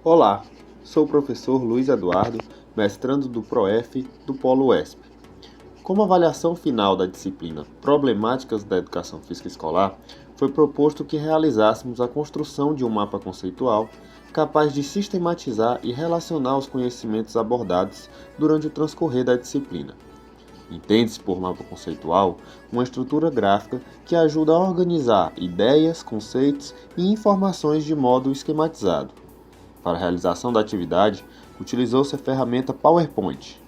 Olá, sou o professor Luiz Eduardo, mestrando do PROEF do Polo UESP. Como avaliação final da disciplina Problemáticas da Educação Física Escolar, foi proposto que realizássemos a construção de um mapa conceitual capaz de sistematizar e relacionar os conhecimentos abordados durante o transcorrer da disciplina. Entende-se por mapa conceitual uma estrutura gráfica que ajuda a organizar ideias, conceitos e informações de modo esquematizado. Para a realização da atividade, utilizou-se a ferramenta PowerPoint.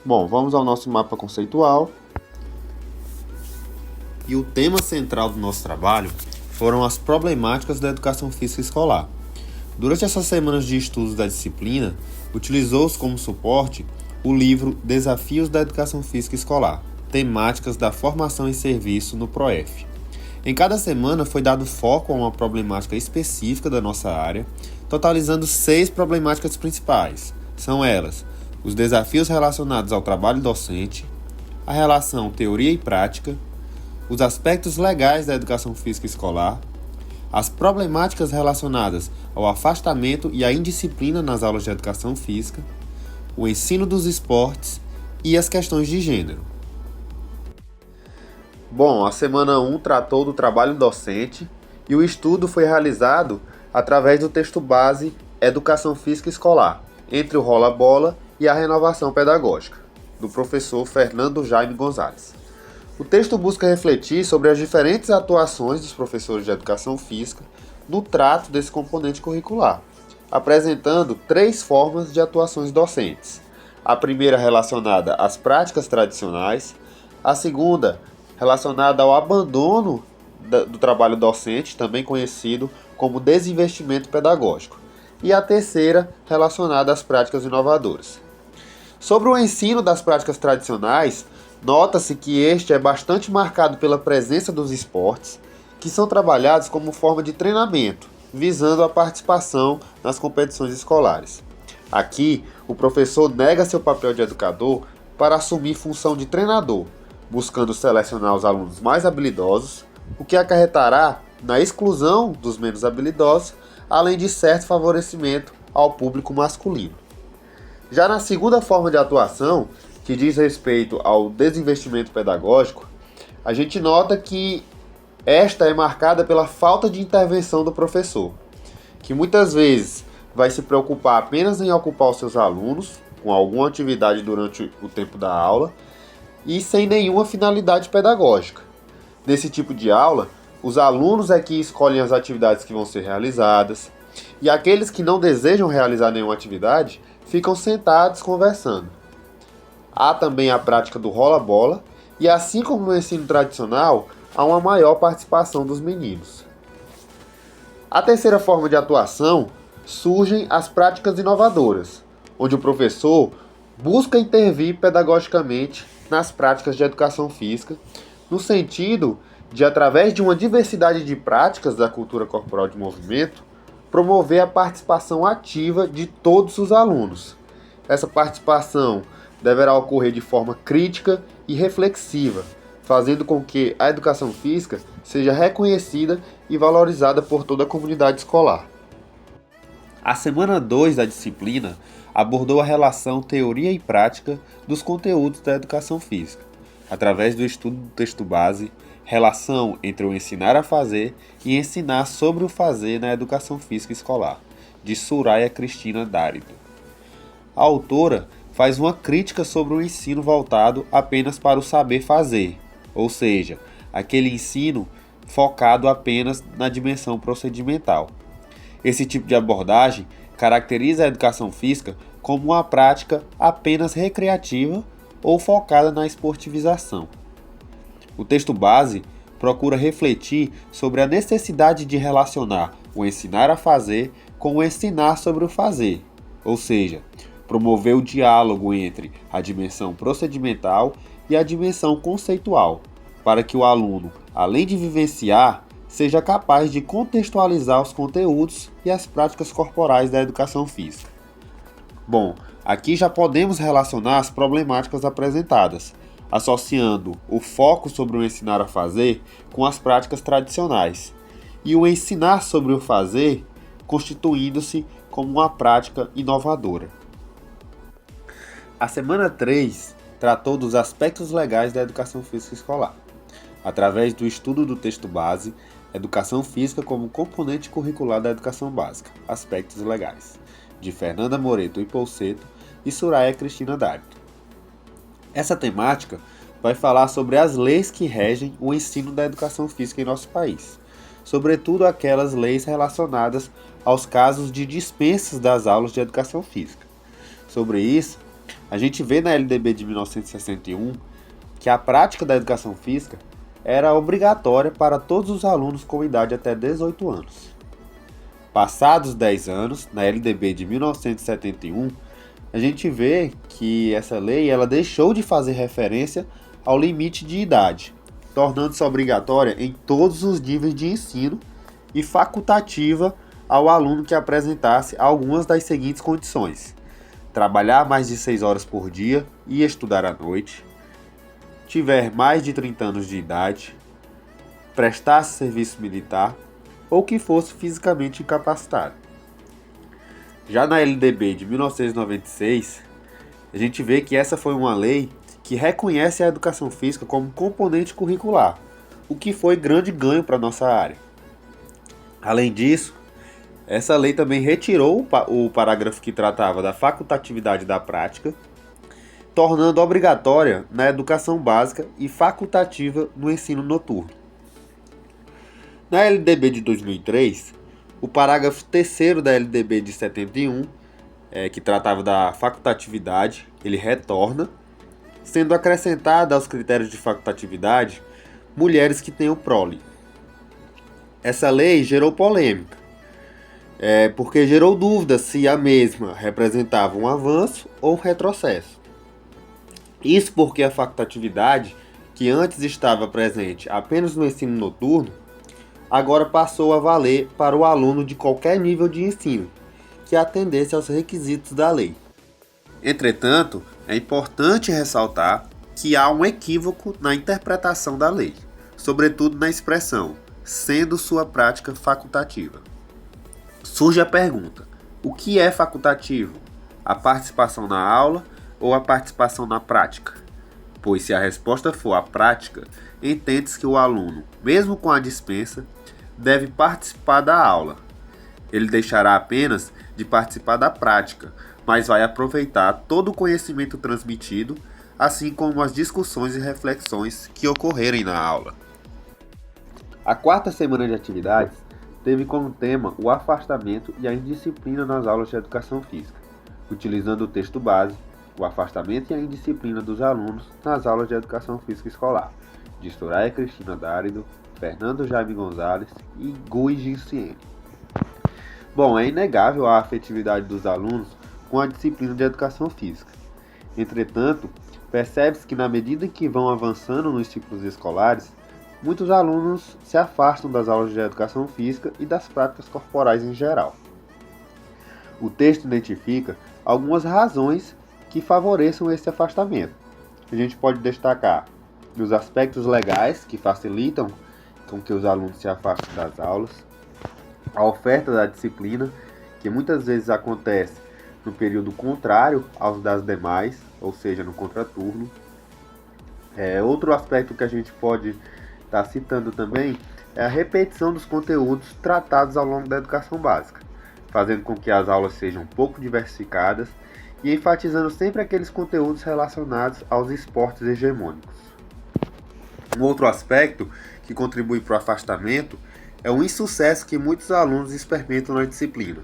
Bom, vamos ao nosso mapa conceitual. E o tema central do nosso trabalho foram as problemáticas da educação física escolar. Durante essas semanas de estudos da disciplina, utilizou-se como suporte o livro Desafios da Educação Física Escolar, Temáticas da Formação e Serviço no PROEF. Em cada semana foi dado foco a uma problemática específica da nossa área, totalizando 6 problemáticas principais. São elas: os desafios relacionados ao trabalho docente, a relação teoria e prática, os aspectos legais da educação física escolar, as problemáticas relacionadas ao afastamento e à indisciplina nas aulas de educação física, o ensino dos esportes e as questões de gênero. Bom, a semana 1 tratou do trabalho docente e o estudo foi realizado através do texto base Educação Física Escolar, entre o rola-bola e a renovação pedagógica, do professor Fernando Jaime Gonzalez. O texto busca refletir sobre as diferentes atuações dos professores de educação física no trato desse componente curricular, apresentando 3 formas de atuações docentes. A primeira relacionada às práticas tradicionais, a segunda relacionada ao abandono do trabalho docente, também conhecido como desinvestimento pedagógico, e a terceira relacionada às práticas inovadoras. Sobre o ensino das práticas tradicionais, nota-se que este é bastante marcado pela presença dos esportes, que são trabalhados como forma de treinamento, visando a participação nas competições escolares. Aqui, o professor nega seu papel de educador para assumir função de treinador, buscando selecionar os alunos mais habilidosos, o que acarretará na exclusão dos menos habilidosos, além de certo favorecimento ao público masculino. Já na segunda forma de atuação, que diz respeito ao desinvestimento pedagógico, a gente nota que esta é marcada pela falta de intervenção do professor, que muitas vezes vai se preocupar apenas em ocupar os seus alunos com alguma atividade durante o tempo da aula e sem nenhuma finalidade pedagógica. Nesse tipo de aula, os alunos é que escolhem as atividades que vão ser realizadas, e aqueles que não desejam realizar nenhuma atividade ficam sentados conversando. Há também a prática do rola-bola, e assim como no ensino tradicional, há uma maior participação dos meninos. A terceira forma de atuação surgem as práticas inovadoras, onde o professor busca intervir pedagogicamente nas práticas de educação física, no sentido de, através de uma diversidade de práticas da cultura corporal de movimento, promover a participação ativa de todos os alunos. Essa participação deverá ocorrer de forma crítica e reflexiva, fazendo com que a educação física seja reconhecida e valorizada por toda a comunidade escolar. A semana 2 da disciplina abordou a relação teoria e prática dos conteúdos da educação física, através do estudo do texto base, Relação entre o ensinar a fazer e ensinar sobre o fazer na educação física escolar, de Soraya Cristina Dárido. A autora faz uma crítica sobre o ensino voltado apenas para o saber fazer, ou seja, aquele ensino focado apenas na dimensão procedimental. Esse tipo de abordagem caracteriza a educação física como uma prática apenas recreativa ou focada na esportivização. O texto base procura refletir sobre a necessidade de relacionar o ensinar a fazer com o ensinar sobre o fazer, ou seja, promover o diálogo entre a dimensão procedimental e a dimensão conceitual, para que o aluno, além de vivenciar, seja capaz de contextualizar os conteúdos e as práticas corporais da educação física. Bom, aqui já podemos relacionar as problemáticas apresentadas, associando o foco sobre o ensinar a fazer com as práticas tradicionais, e o ensinar sobre o fazer constituindo-se como uma prática inovadora. A semana 3 tratou dos aspectos legais da educação física escolar, através do estudo do texto base, Educação Física como componente curricular da educação básica, aspectos legais, de Fernanda Moreto e Polseto e Soraya Cristina Darito. Essa temática vai falar sobre as leis que regem o ensino da educação física em nosso país, sobretudo aquelas leis relacionadas aos casos de dispensas das aulas de educação física. Sobre isso, a gente vê na LDB de 1961 que a prática da educação física era obrigatória para todos os alunos com idade até 18 anos. Passados 10 anos, na LDB de 1971, a gente vê que essa lei ela deixou de fazer referência ao limite de idade, tornando-se obrigatória em todos os níveis de ensino e facultativa ao aluno que apresentasse algumas das seguintes condições: trabalhar mais de 6 horas por dia e estudar à noite, tiver mais de 30 anos de idade, prestasse serviço militar ou que fosse fisicamente incapacitado. Já na LDB de 1996, a gente vê que essa foi uma lei que reconhece a educação física como componente curricular, o que foi grande ganho para a nossa área. Além disso, essa lei também retirou o parágrafo que tratava da facultatividade da prática, tornando obrigatória na educação básica e facultativa no ensino noturno. Na LDB de 2003, o parágrafo 3º da LDB de 71, que tratava da facultatividade, ele retorna, sendo acrescentada aos critérios de facultatividade mulheres que tenham prole. Essa lei gerou polêmica, porque gerou dúvida se a mesma representava um avanço ou um retrocesso. Isso porque a facultatividade, que antes estava presente apenas no ensino noturno, agora passou a valer para o aluno de qualquer nível de ensino, que atendesse aos requisitos da lei. Entretanto, é importante ressaltar que há um equívoco na interpretação da lei, sobretudo na expressão, sendo sua prática facultativa. Surge a pergunta: o que é facultativo? A participação na aula ou a participação na prática? Pois se a resposta for a prática, entende-se que o aluno, mesmo com a dispensa, deve participar da aula. Ele deixará apenas de participar da prática, mas vai aproveitar todo o conhecimento transmitido, assim como as discussões e reflexões que ocorrerem na aula. A 4ª semana de atividades teve como tema o afastamento e a indisciplina nas aulas de educação física, utilizando o texto base, o afastamento e a indisciplina dos alunos nas aulas de educação física escolar, de Soraya Cristina Dárido, Fernando Jaime Gonzalez e Gui Ginciene. Bom, é inegável a afetividade dos alunos com a disciplina de educação física. Entretanto, percebe-se que na medida em que vão avançando nos ciclos escolares, muitos alunos se afastam das aulas de educação física e das práticas corporais em geral. O texto identifica algumas razões que favoreçam esse afastamento. A gente pode destacar os aspectos legais que facilitam com que os alunos se afastem das aulas, a oferta da disciplina, que muitas vezes acontece no período contrário aos das demais, ou seja, no contraturno. Outro aspecto que a gente pode estar citando também é a repetição dos conteúdos tratados ao longo da educação básica, fazendo com que as aulas sejam pouco diversificadas e enfatizando sempre aqueles conteúdos relacionados aos esportes hegemônicos. Um outro aspecto que contribui para o afastamento é o insucesso que muitos alunos experimentam na disciplina.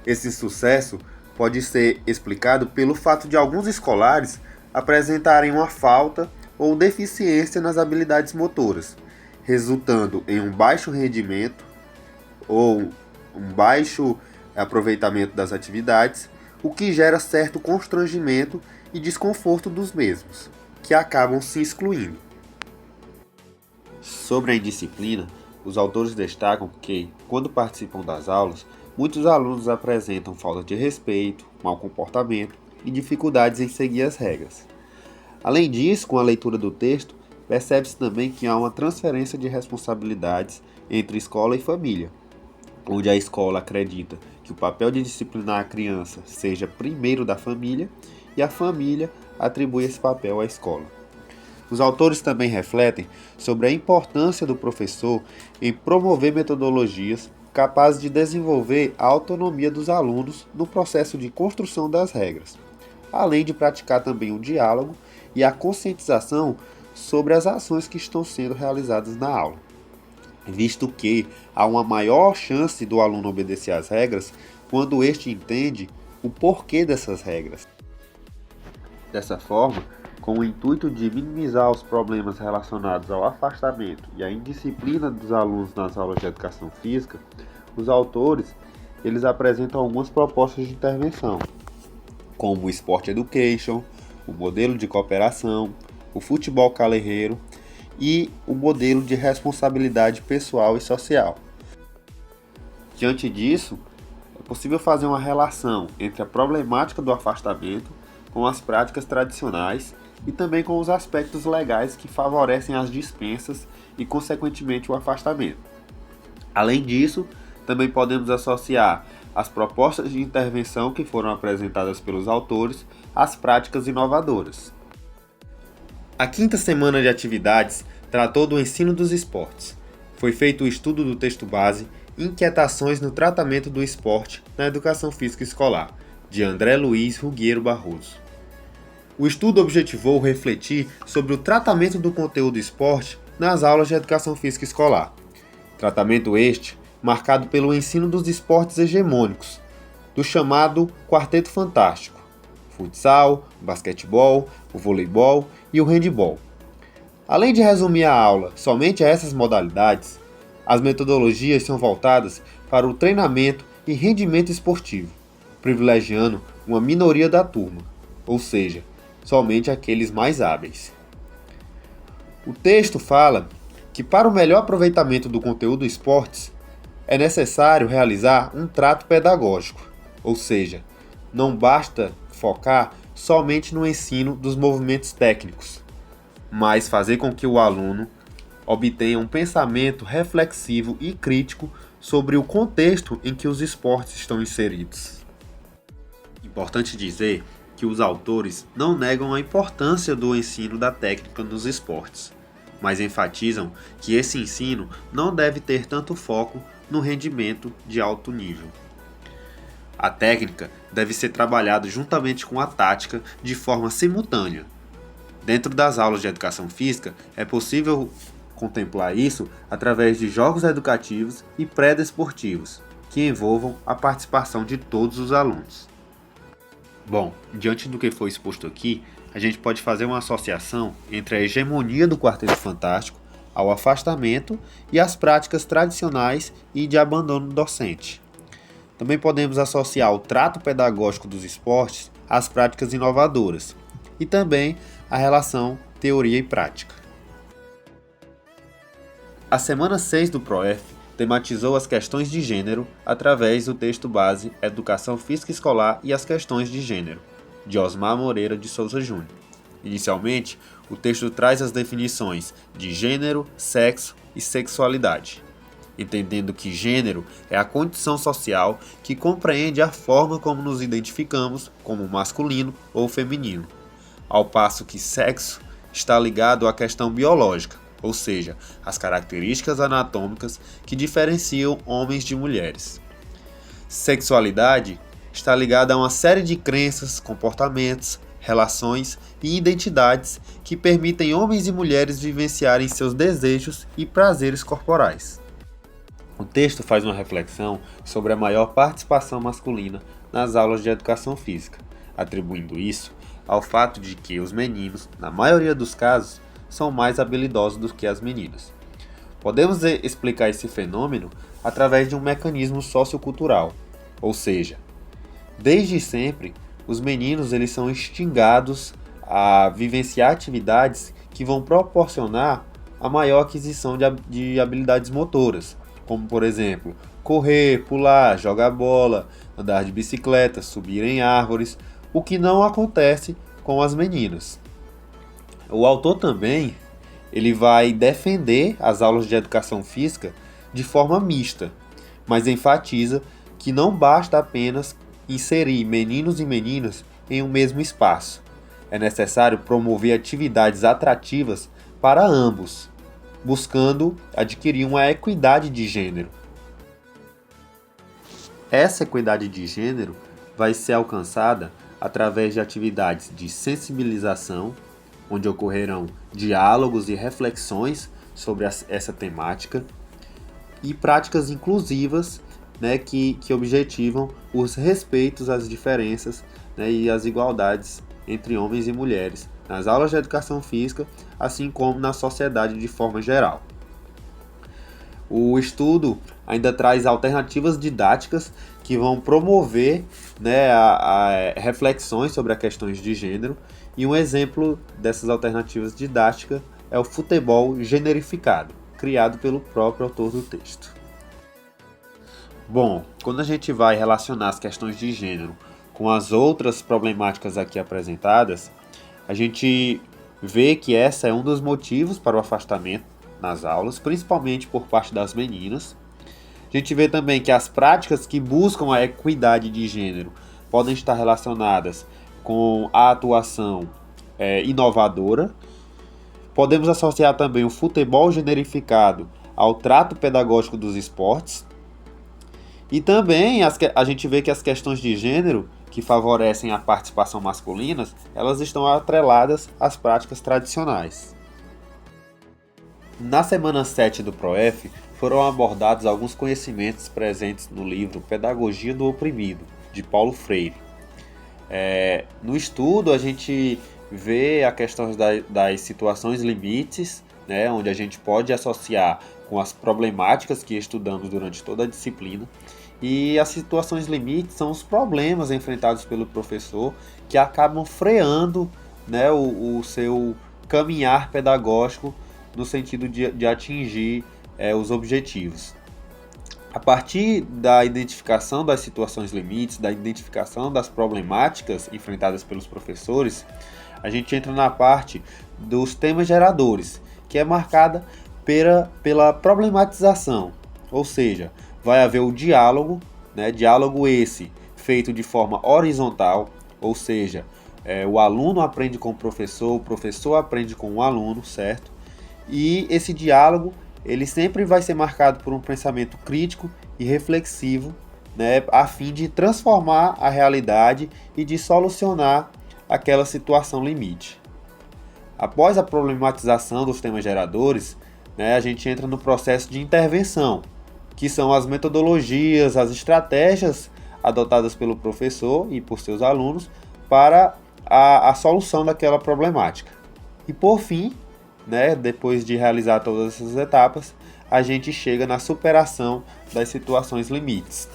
Esse insucesso pode ser explicado pelo fato de alguns escolares apresentarem uma falta ou deficiência nas habilidades motoras, resultando em um baixo rendimento ou um baixo aproveitamento das atividades, o que gera certo constrangimento e desconforto dos mesmos, que acabam se excluindo. Sobre a indisciplina, os autores destacam que, quando participam das aulas, muitos alunos apresentam falta de respeito, mau comportamento e dificuldades em seguir as regras. Além disso, com a leitura do texto, percebe-se também que há uma transferência de responsabilidades entre escola e família. onde a escola acredita que o papel de disciplinar a criança seja primeiro da família e a família atribui esse papel à escola. Os autores também refletem sobre a importância do professor em promover metodologias capazes de desenvolver a autonomia dos alunos no processo de construção das regras, além de praticar também o diálogo e a conscientização sobre as ações que estão sendo realizadas na aula, visto que há uma maior chance do aluno obedecer às regras quando este entende o porquê dessas regras. Dessa forma, com o intuito de minimizar os problemas relacionados ao afastamento e à indisciplina dos alunos nas aulas de educação física, os autores eles apresentam algumas propostas de intervenção, como o Sport Education, o modelo de cooperação, o futebol calerreiro e o modelo de responsabilidade pessoal e social. Diante disso, é possível fazer uma relação entre a problemática do afastamento com as práticas tradicionais e também com os aspectos legais que favorecem as dispensas e, consequentemente, o afastamento. Além disso, também podemos associar as propostas de intervenção que foram apresentadas pelos autores às práticas inovadoras. A quinta semana de atividades tratou do ensino dos esportes. Foi feito o estudo do texto base Inquietações no tratamento do esporte na educação física escolar, de André Luiz Ruggiero Barroso. O estudo objetivou refletir sobre o tratamento do conteúdo esporte nas aulas de educação física escolar. Tratamento este marcado pelo ensino dos esportes hegemônicos, do chamado Quarteto Fantástico: futsal, basquetebol, o voleibol e o handebol. Além de resumir a aula somente a essas modalidades, as metodologias são voltadas para o treinamento e rendimento esportivo, privilegiando uma minoria da turma, ou seja, somente aqueles mais hábeis. O texto fala que para o melhor aproveitamento do conteúdo esportes, é necessário realizar um trato pedagógico, ou seja, não basta focar somente no ensino dos movimentos técnicos, mas fazer com que o aluno obtenha um pensamento reflexivo e crítico sobre o contexto em que os esportes estão inseridos. Importante dizer que os autores não negam a importância do ensino da técnica nos esportes, mas enfatizam que esse ensino não deve ter tanto foco no rendimento de alto nível. A técnica deve ser trabalhada juntamente com a tática de forma simultânea. Dentro das aulas de educação física, é possível contemplar isso através de jogos educativos e pré-desportivos, que envolvam a participação de todos os alunos. Bom, diante do que foi exposto aqui, a gente pode fazer uma associação entre a hegemonia do Quarteto Fantástico ao afastamento e as práticas tradicionais e de abandono docente. Também podemos associar o trato pedagógico dos esportes às práticas inovadoras e também a relação teoria e prática. A semana 6 do PROEF tematizou as questões de gênero através do texto base Educação Física Escolar e as Questões de Gênero, de Osmar Moreira de Souza Júnior. Inicialmente, o texto traz as definições de gênero, sexo e sexualidade, entendendo que gênero é a condição social que compreende a forma como nos identificamos como masculino ou feminino, ao passo que sexo está ligado à questão biológica, ou seja, as características anatômicas que diferenciam homens de mulheres. Sexualidade está ligada a uma série de crenças, comportamentos, relações e identidades que permitem homens e mulheres vivenciarem seus desejos e prazeres corporais. O texto faz uma reflexão sobre a maior participação masculina nas aulas de educação física, atribuindo isso ao fato de que os meninos, na maioria dos casos, são mais habilidosos do que as meninas. Podemos explicar esse fenômeno através de um mecanismo sociocultural, ou seja, desde sempre, os meninos eles são instigados a vivenciar atividades que vão proporcionar a maior aquisição de habilidades motoras, como por exemplo, correr, pular, jogar bola, andar de bicicleta, subir em árvores, o que não acontece com as meninas. O autor também ele vai defender as aulas de educação física de forma mista, mas enfatiza que não basta apenas inserir meninos e meninas em um mesmo espaço. É necessário promover atividades atrativas para ambos, buscando adquirir uma equidade de gênero. Essa equidade de gênero vai ser alcançada através de atividades de sensibilização, onde ocorrerão diálogos e reflexões sobre essa temática, e práticas inclusivas, né, que objetivam os respeitos às diferenças, né, e as igualdades entre homens e mulheres nas aulas de educação física, assim como na sociedade de forma geral. O estudo ainda traz alternativas didáticas que vão promover, né, reflexões sobre as questões de gênero, e um exemplo dessas alternativas didáticas é o futebol generificado, criado pelo próprio autor do texto. Bom, quando a gente vai relacionar as questões de gênero com as outras problemáticas aqui apresentadas, a gente vê que essa é um dos motivos para o afastamento nas aulas, principalmente por parte das meninas. A gente vê também que as práticas que buscam a equidade de gênero podem estar relacionadas com a atuação inovadora. Podemos associar também o futebol generificado ao trato pedagógico dos esportes. E também a gente vê que as questões de gênero que favorecem a participação masculina, elas estão atreladas às práticas tradicionais. Na semana 7 do PROEF, foram abordados alguns conhecimentos presentes no livro Pedagogia do Oprimido, de Paulo Freire. No estudo, a gente vê a questão das situações limites, né, onde a gente pode associar com as problemáticas que estudamos durante toda a disciplina. E as situações limites são os problemas enfrentados pelo professor que acabam freando, né, o seu caminhar pedagógico no sentido de atingir os objetivos. A partir da identificação das situações limites, da identificação das problemáticas enfrentadas pelos professores, a gente entra na parte dos temas geradores, que é marcada pela problematização, ou seja, vai haver o diálogo, né? Diálogo esse feito de forma horizontal, ou seja, o aluno aprende com o professor aprende com o aluno, certo? E esse diálogo, ele sempre vai ser marcado por um pensamento crítico e reflexivo, né, a fim de transformar a realidade e de solucionar aquela situação limite. Após a problematização dos temas geradores, né, a gente entra no processo de intervenção, que são as metodologias, as estratégias adotadas pelo professor e por seus alunos para a solução daquela problemática. E por fim, né, depois de realizar todas essas etapas, a gente chega na superação das situações limites.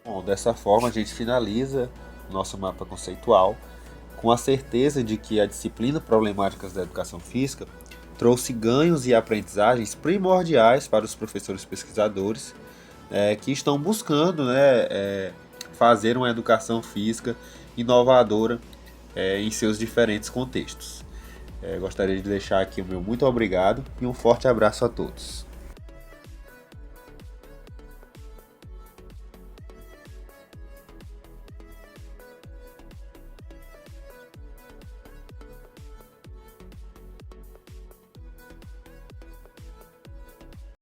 Bom, dessa forma a gente finaliza o nosso mapa conceitual com a certeza de que a disciplina Problemáticas da Educação Física trouxe ganhos e aprendizagens primordiais para os professores pesquisadores que estão buscando, né, fazer uma educação física inovadora em seus diferentes contextos. Gostaria de deixar aqui o meu muito obrigado e um forte abraço a todos.